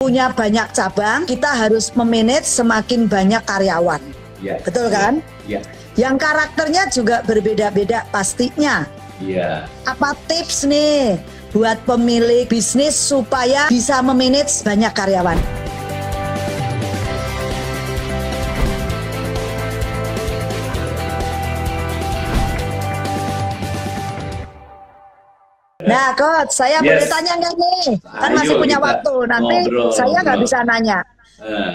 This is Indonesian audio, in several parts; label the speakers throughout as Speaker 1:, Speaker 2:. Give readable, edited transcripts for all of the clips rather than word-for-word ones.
Speaker 1: punya banyak cabang, kita harus memanage semakin banyak karyawan.
Speaker 2: Ya.
Speaker 1: Betul kan?
Speaker 2: Ya.
Speaker 1: Yang karakternya juga berbeda-beda pastinya.
Speaker 2: Iya.
Speaker 1: Apa tips nih buat pemilik bisnis supaya bisa memanage banyak karyawan? Nah, Coach, saya boleh tanya nggak nih? Kan masih punya waktu, nanti saya nggak bisa nanya.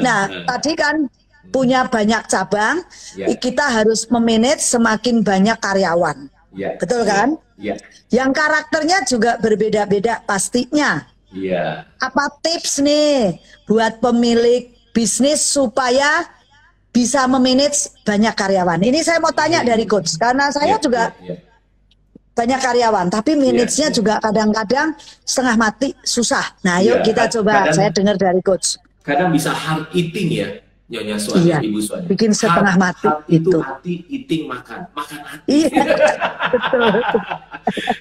Speaker 1: Nah, tadi kan punya banyak cabang, kita harus memanage semakin banyak karyawan. Betul kan? Yang karakternya juga berbeda-beda pastinya. Apa tips nih buat pemilik bisnis supaya bisa memanage banyak karyawan? Ini saya mau tanya dari Coach, karena saya juga banyak karyawan, tapi manage-nya juga kadang-kadang setengah mati, susah. Nah, yuk kita coba, saya dengar dari Coach.
Speaker 2: Kadang bisa hard eating ya, Nyonya Suan, Ibu Suan.
Speaker 1: Bikin setengah mati
Speaker 2: itu. Hati, eating, makan hati.
Speaker 1: Iya, betul.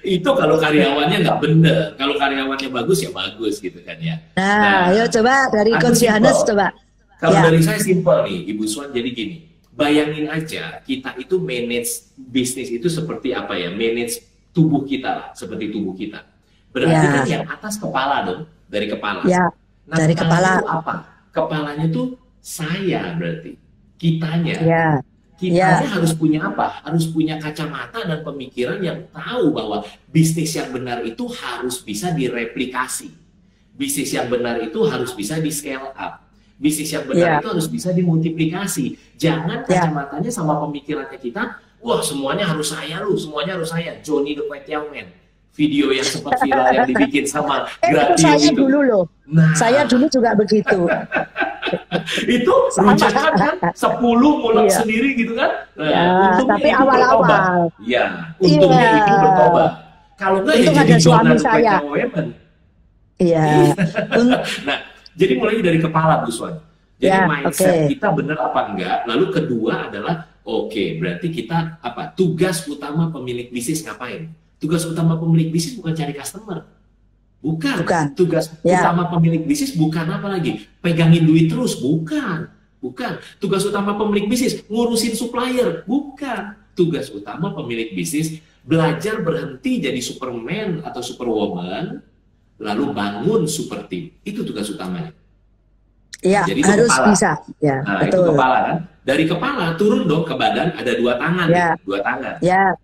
Speaker 2: Itu kalau karyawannya nggak bener, kalau karyawannya bagus ya bagus gitu kan ya.
Speaker 1: Nah, yuk coba dari Coach Yohanes coba.
Speaker 2: Kalau dari saya simpel nih, Ibu Suan, jadi gini. Bayangin aja, kita itu manage bisnis itu seperti apa ya? Manage tubuh kita lah, seperti tubuh kita. Berarti kan yang atas kepala dong, dari kepala. Nah,
Speaker 1: dari kepala
Speaker 2: itu apa? Kepalanya tuh saya berarti, kitanya. Kitanya harus punya apa? Harus punya kacamata dan pemikiran yang tahu bahwa bisnis yang benar itu harus bisa direplikasi. Bisnis yang benar itu harus bisa di scale up. Bisnis yang benar itu harus bisa dimultiplikasi. Jangan kacamatanya sama pemikirannya kita, wah semuanya harus saya lu, semuanya harus saya. Johnny the Kway Teow Man. Video yang sempat viral yang dibikin sama Gradio
Speaker 1: saya
Speaker 2: itu.
Speaker 1: Dulu loh. Nah, saya dulu juga begitu.
Speaker 2: Itu luncatan kan 10 mulai sendiri gitu kan. Nah,
Speaker 1: tapi awal-awal.
Speaker 2: Iya, untungnya itu bertobat. Kalau enggak ya jadi Johnny the Kway Teow Man.
Speaker 1: Iya.
Speaker 2: Nah, jadi mulai dari kepala, Bu Suan. Jadi mindset kita benar apa enggak. Lalu kedua adalah, berarti kita apa? Tugas utama pemilik bisnis ngapain? Tugas utama pemilik bisnis bukan cari customer. Bukan. Tugas utama pemilik bisnis bukan apa lagi? Pegangin duit terus. Bukan. Tugas utama pemilik bisnis ngurusin supplier. Bukan. Tugas utama pemilik bisnis belajar berhenti jadi Superman atau Superwoman, lalu bangun super team. Itu tugas utamanya.
Speaker 1: Iya, harus kepala. Bisa. Ya,
Speaker 2: nah,
Speaker 1: betul.
Speaker 2: Itu kepala kan. Dari kepala turun dong ke badan, ada 2 tangan. 2 tangan.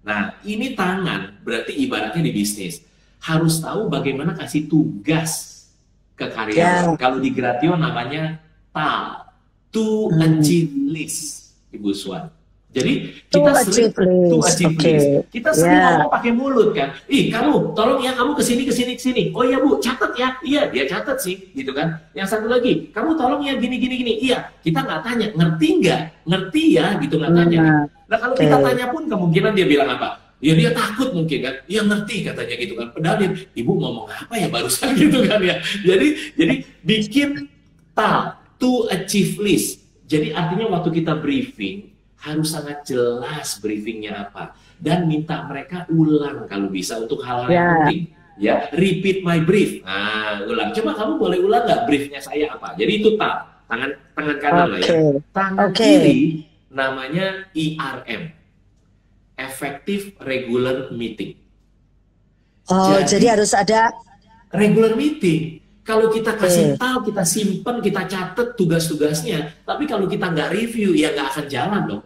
Speaker 2: Nah, ini tangan berarti ibaratnya di bisnis. Harus tahu bagaimana kasih tugas ke karyawan. Kalau di Gradio namanya TAL. To Achieve List, Ibu Suan. Jadi kita sering kita sering ngomong pakai mulut kan. Ih, kamu tolong ya, kamu kesini. Oh iya Bu, catat ya. Iya, dia catat sih, gitu kan. Yang satu lagi, kamu tolong ya gini. Iya, kita nggak tanya, ngerti nggak? Ngerti ya, gitu nggak tanya. Nah kalau kita tanya pun kemungkinan dia bilang apa? Ya dia takut mungkin kan. Ya ngerti katanya gitu kan. Padahal dia, Ibu ngomong apa ya barusan gitu kan ya. Jadi bikin TAL, to achieve list. Jadi artinya waktu kita briefing harus sangat jelas briefingnya apa, dan minta mereka ulang kalau bisa untuk hal-hal yang penting. Ya, repeat my brief. Nah, ulang. Coba kamu boleh ulang nggak briefnya saya apa? Jadi itu tangan kanan lah ya. Tangan kiri namanya ERM, effective regular meeting.
Speaker 1: Jadi harus ada
Speaker 2: regular meeting. Kalau kita kasih tahu, kita simpen, kita catat tugas-tugasnya, tapi kalau kita nggak review, ya nggak akan jalan dong.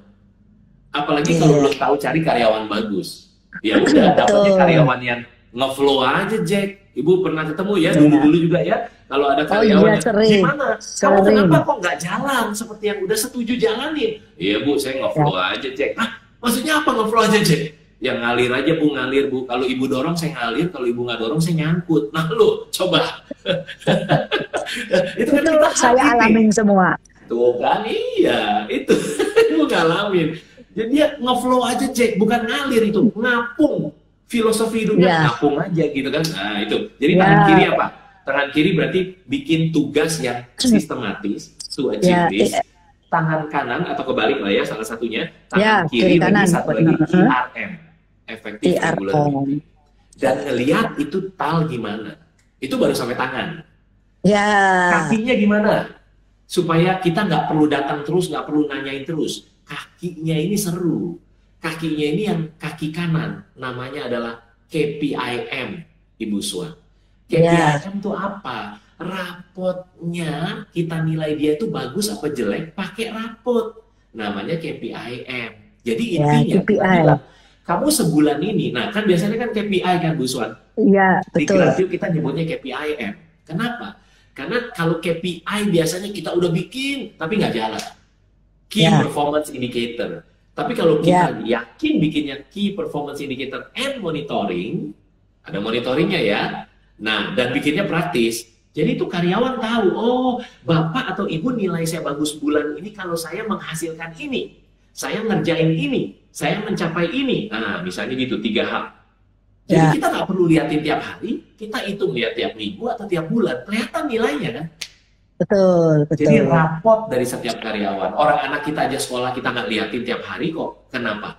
Speaker 2: Apalagi kalau belum tahu cari karyawan bagus. Ya udah, dapetnya karyawan yang ngeflow aja, Jack. Ibu pernah ketemu ya, dulu juga ya. Kalau ada karyawan yang, gimana? Kamu kenapa kok nggak jalan seperti yang udah setuju jalanin? Iya Bu, saya ngeflow aja, Jack. Maksudnya apa ngeflow aja, Jack? Yang ngalir aja Bu, ngalir Bu. Kalau Ibu dorong saya ngalir, kalau Ibu nggak dorong saya nyangkut. Nah lo, coba.
Speaker 1: Itu kan kita saya alamin semua.
Speaker 2: Tuh kan, iya. Itu Ibu ngalamin. Jadi dia ngeflow aja, Jack. Bukan ngalir itu, ngapung. Filosofi hidupnya ngapung aja gitu kan. Nah itu. Jadi tangan kiri apa? Tangan kiri berarti bikin tugas yang sistematis, to achieve this. Tangan kanan atau kebalik lah ya, salah satunya. Tangan kiri berarti satu lagi ERM. Efektif regular meeting. Dan ngelihat itu TAL gimana. Itu baru sampai tangan.
Speaker 1: Ya.
Speaker 2: Kakinya gimana? Supaya kita nggak perlu datang terus, nggak perlu nanyain terus. Kakinya ini seru. Kakinya ini yang kaki kanan, namanya adalah KPIM, Ibu Swan. KPIM itu apa? Rapotnya kita nilai dia itu bagus apa jelek pakai rapot. Namanya KPIM. Jadi intinya kita bilang, kamu sebulan ini, nah kan biasanya kan KPI kan Bu Swan.
Speaker 1: Iya, betul.
Speaker 2: Di kreatif kita nyebutnya KPIM. Kenapa? Karena kalau KPI biasanya kita udah bikin, tapi nggak jalan. Key Performance Indicator. Tapi kalau kita yakin bikinnya Key Performance Indicator and Monitoring, ada monitoringnya ya. Nah, dan bikinnya praktis. Jadi itu karyawan tahu, oh Bapak atau Ibu nilai saya bagus bulan ini kalau saya menghasilkan ini. Saya ngerjain ini, saya mencapai ini. Nah, misalnya gitu, 3 hal. Jadi kita nggak perlu liatin tiap hari, kita hitung lihat tiap minggu atau tiap bulan. Kelihatan nilainya kan?
Speaker 1: Betul, betul.
Speaker 2: Jadi raport dari setiap karyawan. Orang anak kita aja sekolah kita nggak liatin tiap hari kok. Kenapa?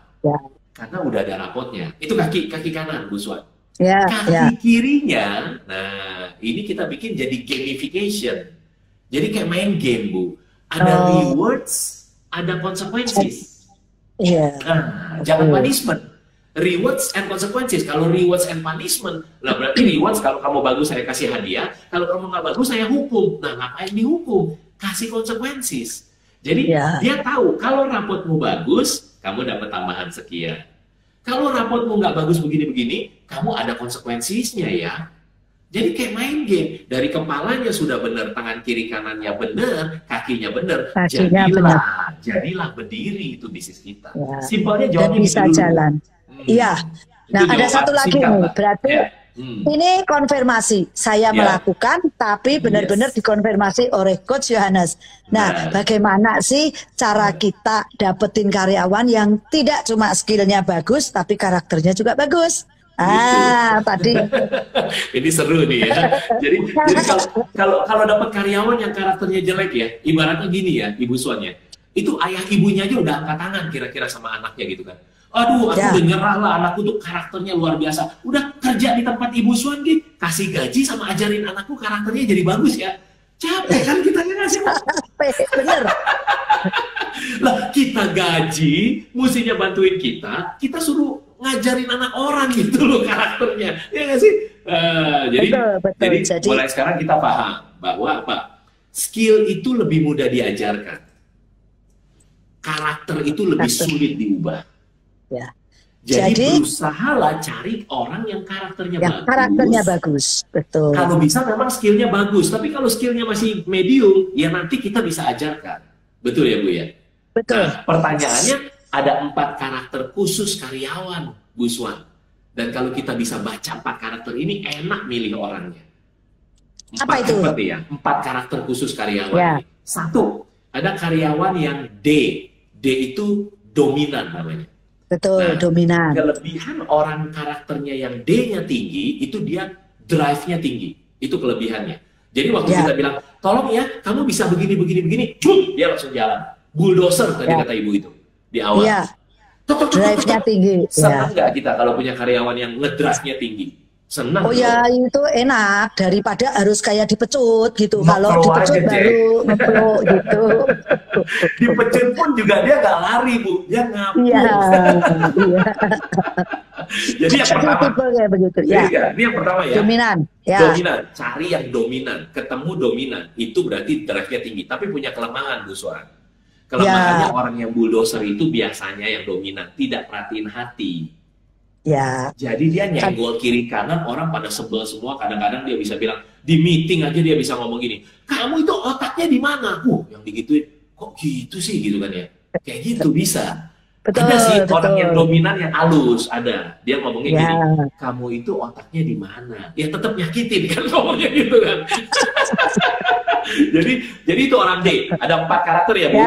Speaker 2: Karena udah ada rapotnya. Itu kaki kanan, Bu Swan. Kaki kirinya, nah ini kita bikin jadi gamification. Jadi kayak main game, Bu. Ada rewards, ada consequences. Nah, jangan punishment. Rewards and consequences. Kalau rewards and punishment, nah berarti rewards kalau kamu bagus saya kasih hadiah, kalau kamu nggak bagus saya hukum. Nah, ngapain dihukum? Kasih consequences. Jadi dia tahu kalau rapotmu bagus, kamu dapat tambahan sekian. Kalau rapotmu nggak bagus begini-begini, kamu ada konsekuensinya ya. Jadi kayak main game. Dari kepalanya sudah benar, tangan kiri kanannya benar, kakinya benar. Jadilah berdiri itu bisnis kita. Simpelnya jawabnya
Speaker 1: bisa
Speaker 2: gitu
Speaker 1: jalan. Iya. Nah, ada satu lagi nih. Berarti ini konfirmasi. Saya melakukan, tapi benar-benar dikonfirmasi oleh Coach Yohanes. Nah, bagaimana sih cara kita dapetin karyawan yang tidak cuma skillnya bagus, tapi karakternya juga bagus? Tadi.
Speaker 2: Ini seru nih ya. Jadi kalau dapat karyawan yang karakternya jelek ya, ibaratnya gini ya, Ibu Swan ya. Itu ayah ibunya aja udah angkat tangan kira-kira sama anaknya gitu kan. Aduh, aku udah nyerah lah, anakku tuh karakternya luar biasa. Udah kerja di tempat Ibu Swan gitu, kasih gaji sama ajarin anakku karakternya jadi bagus ya. Capek kan kita ngasih.
Speaker 1: Bener.
Speaker 2: Lah kita gaji, musinya bantuin kita suruh ngajarin anak orang gitu loh karakternya. Ya nggak sih? Jadi mulai sekarang kita paham bahwa apa? Skill itu lebih mudah diajarkan. Karakter itu lebih sulit diubah. Jadi berusahalah cari orang yang karakternya bagus.
Speaker 1: Karakternya bagus, betul.
Speaker 2: Kalau bisa memang skillnya bagus, tapi kalau skillnya masih medium, ya nanti kita bisa ajarkan. Betul ya Bu ya?
Speaker 1: Betul.
Speaker 2: Nah, pertanyaannya ada 4 karakter khusus karyawan, Bu Swan. Dan kalau kita bisa baca 4 karakter ini, enak milih orangnya.
Speaker 1: Apa itu?
Speaker 2: 4 karakter khusus karyawan. 1, ada karyawan yang D. D itu dominan namanya.
Speaker 1: Betul, dominan.
Speaker 2: Kelebihan orang karakternya yang D-nya tinggi, itu dia drive-nya tinggi. Itu kelebihannya. Jadi waktu kita bilang, tolong ya, kamu bisa begini, dia langsung jalan. Bulldozer tadi kata Ibu itu, di awal.
Speaker 1: Drive-nya tinggi.
Speaker 2: Senang nggak kita kalau punya karyawan yang ngedrive-nya tinggi? Senang.
Speaker 1: Oh ya, itu enak daripada harus kayak dipecut gitu. Kalau dipecut baru ngepeluk gitu.
Speaker 2: Dipecut pun juga dia nggak lari Bu, dia ngapung. Jadi yang pertama, ini yang pertama ya.
Speaker 1: Dominan.
Speaker 2: Dominan, cari yang dominan. Ketemu dominan, itu berarti drive-nya tinggi. Tapi punya kelemahan Bu Swan. Kelemahannya orang yang bulldozer itu biasanya yang dominan, tidak perhatiin hati. Jadi dia nyenggol kiri kanan, orang pada sebel semua. Kadang-kadang dia bisa bilang di meeting aja dia bisa ngomong gini, kamu itu otaknya di mana? Yang digituin, kok gitu sih gitu kan ya? Kayak gitu bisa. Ada sih orang yang dominan yang halus, ada. Dia ngomongnya gini, kamu itu otaknya di mana? Ya tetap nyakitin kan ngomongnya gitu kan. jadi itu orang D. Ada 4 karakter ya Bu.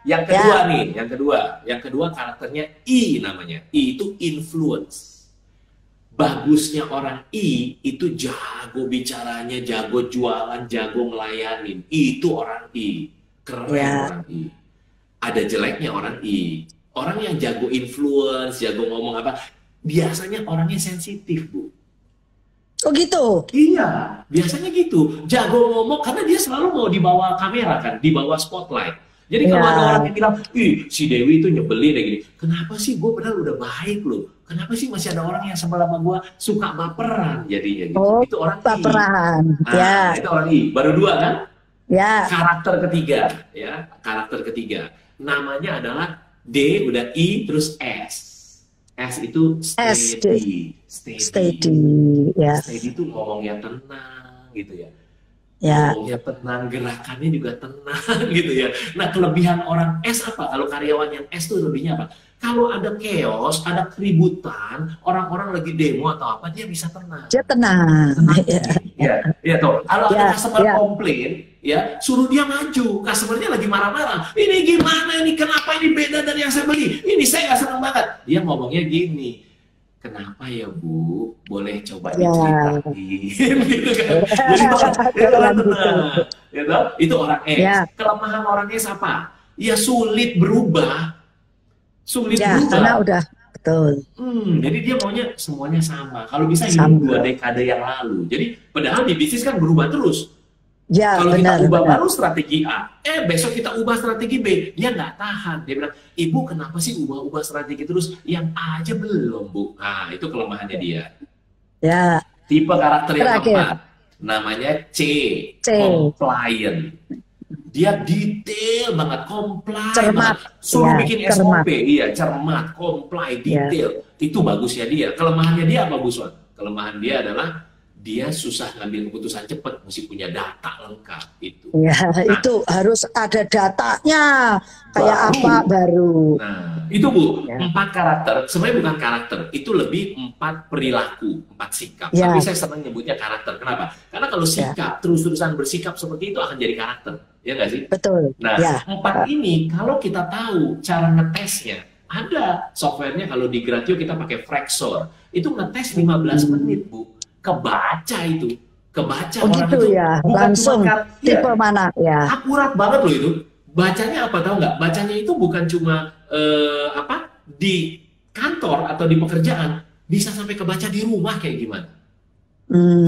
Speaker 2: Yang kedua nih, yang kedua karakternya I namanya. I itu influence. Bagusnya orang I itu jago bicaranya, jago jualan, jago ngelayanin. Itu orang I. Keren orang I. Ada jeleknya orang I. Orang yang jago influence, jago ngomong apa, biasanya orangnya sensitif Bu.
Speaker 1: Oh gitu?
Speaker 2: Iya, biasanya gitu. Jago ngomong karena dia selalu mau dibawa kamera kan, dibawa spotlight. Jadi kalau ada orang yang bilang, ih si Dewi itu nyebelin kayak gini. Kenapa sih gue padahal udah baik loh. Kenapa sih masih ada orang yang sebelah sama gue suka baperan jadinya gitu.
Speaker 1: Oh,
Speaker 2: itu orang
Speaker 1: baperan.
Speaker 2: Nah, itu orang I. Baru 2 kan?
Speaker 1: Ya.
Speaker 2: Karakter ketiga, ya. Karakter ketiga. Namanya adalah D, udah I, terus S. S itu steady.
Speaker 1: Steady, ya.
Speaker 2: Steady itu ngomongnya tenang gitu ya.
Speaker 1: Ya.
Speaker 2: Ngomongnya tenang, gerakannya juga tenang gitu ya. Nah, kelebihan orang S apa? Kalau karyawan yang S itu lebihnya apa? Kalau ada chaos, ada keributan, orang-orang lagi demo atau apa, dia bisa tenang.
Speaker 1: Dia tenang.
Speaker 2: Ya, tuh. Kalau ada customer komplain, ya, suruh dia maju. Customernya lagi marah-marah. Ini gimana ini? Kenapa ini beda dari yang saya beli? Ini saya nggak senang banget. Dia ngomongnya gini. Kenapa ya Bu? Boleh coba diceritain gitu kan. Jadi tenang. Itu orang S. Kelemahan orang S apa? Ya sulit berubah. Sulit berubah.
Speaker 1: Karena udah betul.
Speaker 2: Jadi dia maunya semuanya sama. Kalau bisa hidup 2 dekade yang lalu. Jadi padahal di bisnis kan berubah terus.
Speaker 1: Ya,
Speaker 2: kalau kita ubah baru strategi A, besok kita ubah strategi B, dia nggak tahan. Dia bilang, Ibu kenapa sih ubah-ubah strategi terus? Yang A aja belum, Bu. Nah, itu kelemahannya dia.
Speaker 1: Ya.
Speaker 2: Tipe karakter yang keempat, namanya C. Compliant. Dia detail banget, comply
Speaker 1: cermat.
Speaker 2: Suruh bikin SOP, cermat, comply, detail. Itu bagusnya dia. Kelemahannya dia apa, Bu Swan? Kelemahan dia adalah dia susah ngambil keputusan cepat, mesti punya data lengkap itu.
Speaker 1: Ya, itu harus ada datanya kayak apa baru.
Speaker 2: Nah, itu Bu, 4 karakter. Sebenarnya bukan karakter, itu lebih 4 perilaku, 4 sikap. Tapi saya senang nyebutnya karakter. Kenapa? Karena kalau sikap terus-terusan bersikap seperti itu akan jadi karakter, ya nggak sih?
Speaker 1: Betul.
Speaker 2: Nah, 4 ini kalau kita tahu cara ngetesnya, ada softwarenya kalau di Gratio kita pakai Fraxor. Itu ngetes 15 menit, Bu. Kebaca itu, kebaca orang
Speaker 1: gitu
Speaker 2: itu
Speaker 1: ya,
Speaker 2: bukan
Speaker 1: langsung
Speaker 2: cuma
Speaker 1: tipe mana ya.
Speaker 2: Akurat banget loh itu. Bacanya apa tahu nggak? Bacanya itu bukan cuma di kantor atau di pekerjaan, bisa sampai kebaca di rumah kayak gimana.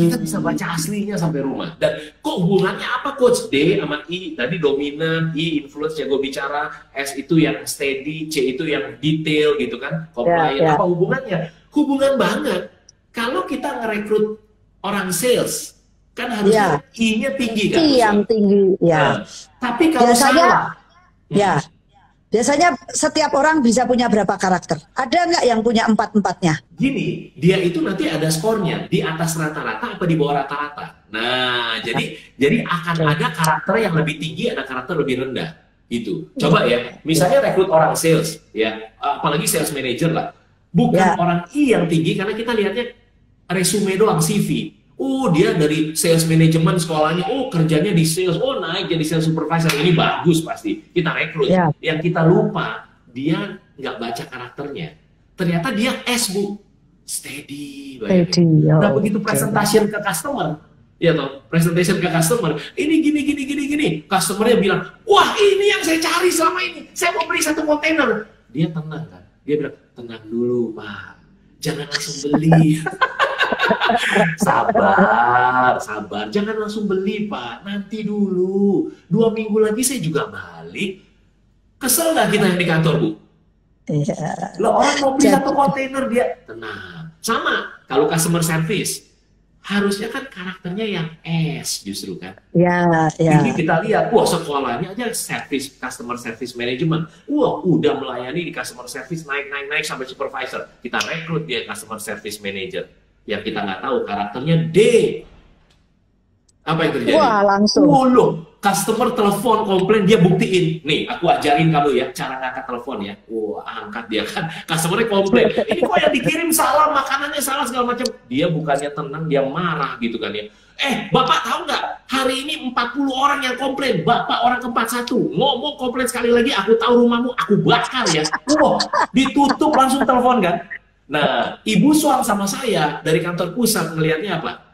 Speaker 2: Kita bisa baca aslinya sampai rumah. Dan kok hubungannya apa Coach? D sama I, tadi dominan, I influence, jago bicara, S itu yang steady, C itu yang detail gitu kan, compliant. Apa hubungannya? Hubungan banget. Kalau kita ngerekrut orang sales, kan harusnya I-nya tinggi kan?
Speaker 1: I yang tinggi, ya.
Speaker 2: Nah, tapi kalau salah,
Speaker 1: biasanya setiap orang bisa punya berapa karakter? Ada nggak yang punya 4-4-nya?
Speaker 2: Gini, dia itu nanti ada skornya di atas rata-rata apa di bawah rata-rata. Nah, jadi akan ada karakter yang lebih tinggi, ada karakter lebih rendah. Gitu. Coba ya, misalnya rekrut orang sales, ya, apalagi sales manager lah. Bukan orang I yang tinggi karena kita lihatnya resume doang, CV. Oh, dia dari sales management sekolahnya, oh kerjanya di sales, oh naik jadi sales supervisor, ini bagus pasti. Kita rekrut. Yang kita lupa, dia nggak baca karakternya. Ternyata dia S, Bu. Steady. Nah, begitu presentation ke customer, ya toh, presentation ke customer, ini gini. Customernya bilang, wah ini yang saya cari selama ini, saya mau beli 1 kontainer. Dia tenang kan? Dia bilang, tenang dulu Pak, jangan langsung beli. sabar, jangan langsung beli Pak, nanti dulu, 2 minggu lagi saya juga balik. Kesel nggak kita yang di kantor Bu? Loh, orang mau beli 1 kontainer dia tenang. Sama kalau customer service, harusnya kan karakternya yang S justru kan. Jadi kita lihat, wah sekolahnya aja service, customer service management, wah udah melayani di customer service naik sampai supervisor. Kita rekrut dia customer service manager. Yang kita nggak tahu karakternya D. Apa yang terjadi?
Speaker 1: Wah langsung.
Speaker 2: Loh, customer telepon komplain, dia buktiin. Nih, aku ajarin kamu ya cara ngangkat telepon ya. Wah, angkat dia kan. Customernya komplain. Ini kok yang dikirim salah, makanannya salah segala macam. Dia bukannya tenang, dia marah gitu kan ya. Bapak tahu nggak? Hari ini 40 orang yang komplain. Bapak orang ke-41. Ngomong komplain sekali lagi, aku tahu rumahmu, aku bakar ya. Wah, ditutup langsung telepon kan. Nah, Ibu Swan sama saya dari kantor pusat ngelihatnya apa?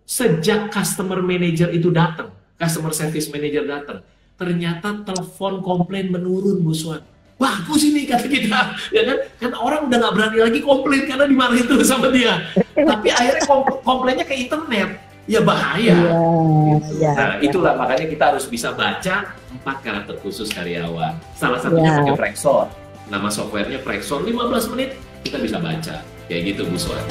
Speaker 2: Sejak customer manager itu datang, customer service manager datang, ternyata telepon komplain menurun, Bu Swan. Bagus ini kata kita, ya kan? Kan orang udah nggak berani lagi komplain karena dimarahin terus sama dia. Tapi akhirnya komplainnya ke internet. Ya bahaya. Nah, itulah makanya kita harus bisa baca 4 karakter khusus karyawan. Salah satunya pakai Praxor. Nama softwarenya Praxor, 15 menit kita bisa baca. Kayak gitu Bu Suat.